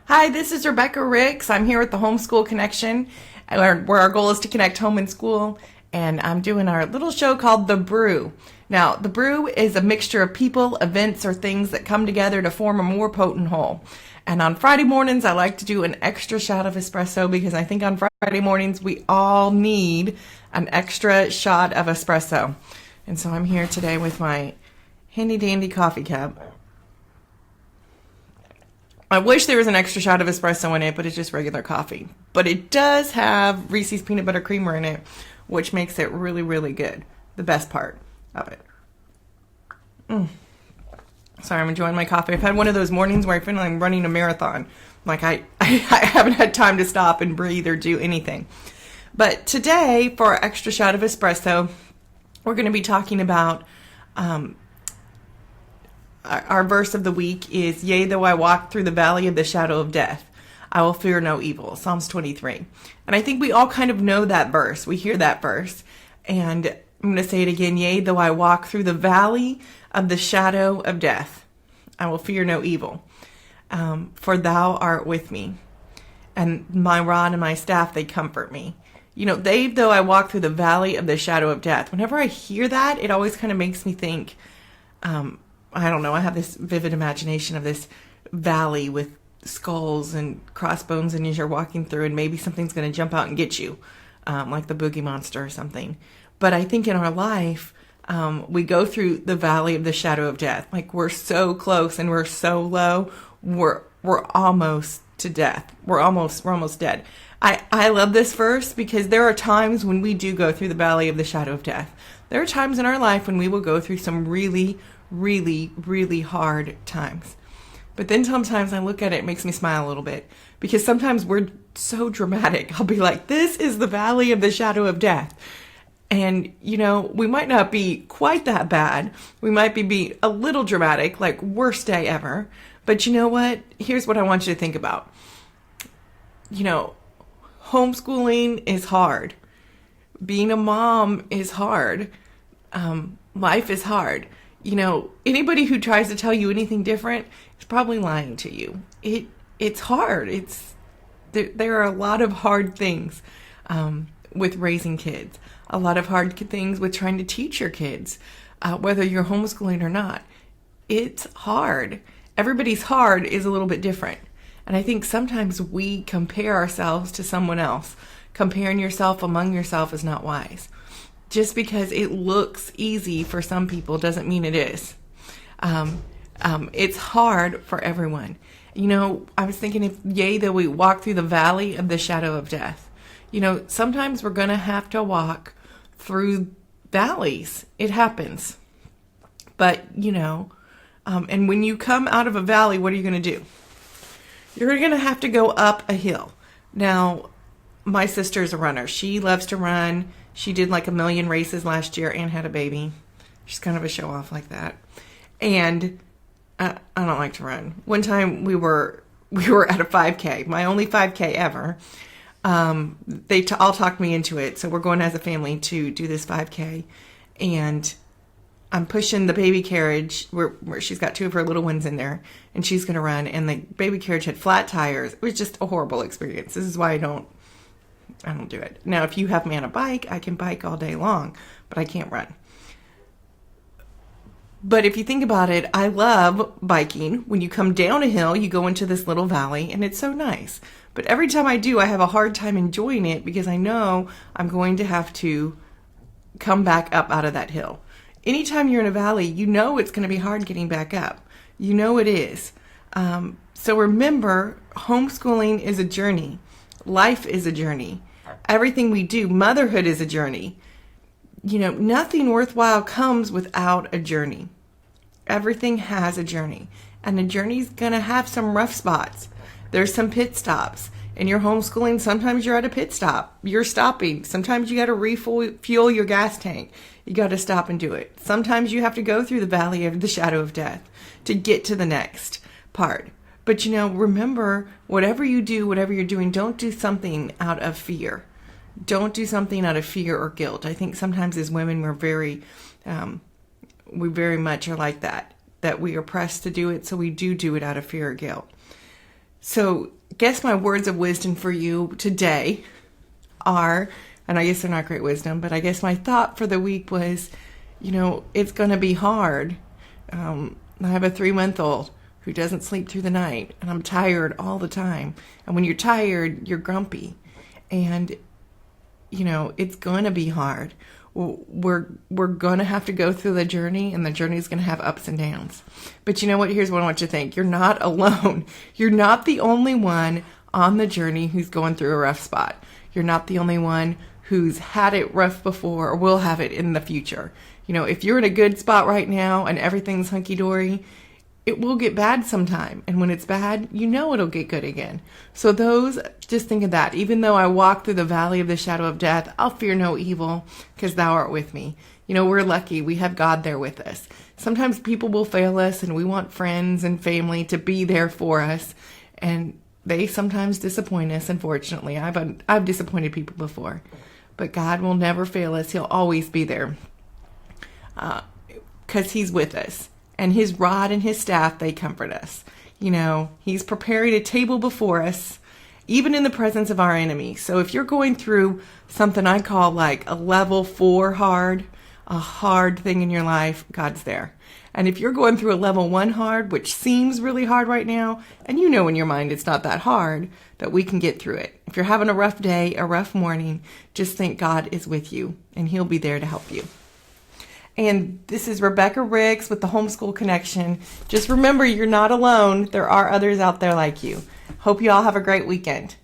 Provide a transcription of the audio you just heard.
Hi, this is Rebekah Ricks. I'm here with the Homeschool Connection, where our goal is to connect home and school. And I'm doing our little show called The Brew. Now, The Brew is a mixture of people, events, or things that come together to form a more potent whole. And on Friday mornings, I like to do an extra shot of espresso because I think on Friday mornings, we all need an extra shot of espresso. And so I'm here today with my handy dandy coffee cup. I wish there was an extra shot of espresso in it, but it's just regular coffee. But it does have Reese's peanut butter creamer in it, which makes it really, really good. The best part of it. Sorry, I'm enjoying my coffee. I've had one of those mornings where I feel like I'm running a marathon. Like I haven't had time to stop and breathe or do anything. But today, for our extra shot of espresso, we're going to be talking about our verse of the week is, "Yea, though I walk through the valley of the shadow of death, I will fear no evil." Psalms 23. And I think we all kind of know that verse. We hear that verse. And I'm going to say it again. "Yea, though I walk through the valley of the shadow of death, I will fear no evil. For thou art with me. And my rod and my staff, they comfort me." You know, though I walk through the valley of the shadow of death. Whenever I hear that, it always kind of makes me think, I don't know, I have this vivid imagination of this valley with skulls and crossbones, and as you're walking through, and maybe something's going to jump out and get you, like the boogie monster or something. But I think in our life, we go through the valley of the shadow of death. Like, we're so close and we're so low, we're almost to death. We're almost dead. I love this verse because there are times when we do go through the valley of the shadow of death. There are times in our life when we will go through some really, really, really hard times. But then sometimes I look at it, it makes me smile a little bit, because sometimes we're so dramatic. I'll be like, this is the valley of the shadow of death. And, you know, we might not be quite that bad. We might be a little dramatic, like worst day ever. But you know what? Here's what I want you to think about. You know, homeschooling is hard. Being a mom is hard. Life is hard. You know, anybody who tries to tell you anything different is probably lying to you. It's hard. There are a lot of hard things with raising kids. A lot of hard things with trying to teach your kids, whether you're homeschooling or not. It's hard. Everybody's hard is a little bit different. And I think sometimes we compare ourselves to someone else. Comparing yourself among yourself is not wise. Just because it looks easy for some people doesn't mean it is. It's hard for everyone. You know, I was thinking, yea, though we walk through the valley of the shadow of death. You know, sometimes we're going to have to walk through valleys. It happens. But, you know, and when you come out of a valley, what are you going to do? You're going to have to go up a hill. Now, my sister's a runner. She loves to run. She did like 1 million races last year and had a baby. She's kind of a show off like that. And I don't like to run. One time we were at a 5K, my only 5K ever. They all talked me into it. So we're going as a family to do this 5K. And I'm pushing the baby carriage where she's got 2 of her little ones in there, and she's going to run. And the baby carriage had flat tires. It was just a horrible experience. This is why I don't do it. Now, if you have me on a bike, I can bike all day long, but I can't run. But if you think about it, I love biking. When you come down a hill, you go into this little valley, and it's so nice. But every time I do, I have a hard time enjoying it because I know I'm going to have to come back up out of that hill. Anytime you're in a valley, you know it's going to be hard getting back up. You know it is. So remember, homeschooling is a journey. Life is a journey. Everything we do, motherhood is a journey. You know, nothing worthwhile comes without a journey. Everything has a journey. And the journey's going to have some rough spots. There's some pit stops. In your homeschooling, sometimes you're at a pit stop. You're stopping. Sometimes you got to refuel your gas tank. You got to stop and do it. Sometimes you have to go through the valley of the shadow of death to get to the next part. But, you know, remember, whatever you do, whatever you're doing, don't do something out of fear. Don't do something out of fear or guilt. I think sometimes as women, we very much are like that we are pressed to do it, so we do it out of fear or guilt. So guess my words of wisdom for you today are, and I guess they're not great wisdom, but I guess my thought for the week was, it's going to be hard. I have a 3-month-old who doesn't sleep through the night, and I'm tired all the time. And when you're tired, you're grumpy. And, it's going to be hard. We're going to have to go through the journey, and the journey is going to have ups and downs. But you know what? Here's what I want you to think. You're not alone. You're not the only one on the journey who's going through a rough spot. You're not the only one who's had it rough before or will have it in the future. If you're in a good spot right now and everything's hunky-dory, it will get bad sometime. And when it's bad, it'll get good again. So just think of that. Even though I walk through the valley of the shadow of death, I'll fear no evil because thou art with me. We're lucky. We have God there with us. Sometimes people will fail us and we want friends and family to be there for us. And they sometimes disappoint us, unfortunately. I've disappointed people before. But God will never fail us. He'll always be there because He's with us. And His rod and His staff, they comfort us. He's preparing a table before us, even in the presence of our enemies. So if you're going through something I call like a level 4 hard, a hard thing in your life, God's there. And if you're going through a level 1 hard, which seems really hard right now, and in your mind it's not that hard, that we can get through it. If you're having a rough day, a rough morning, just think God is with you, and He'll be there to help you. And this is Rebekah Ricks with the Homeschool Connection. Just remember, you're not alone. There are others out there like you. Hope you all have a great weekend.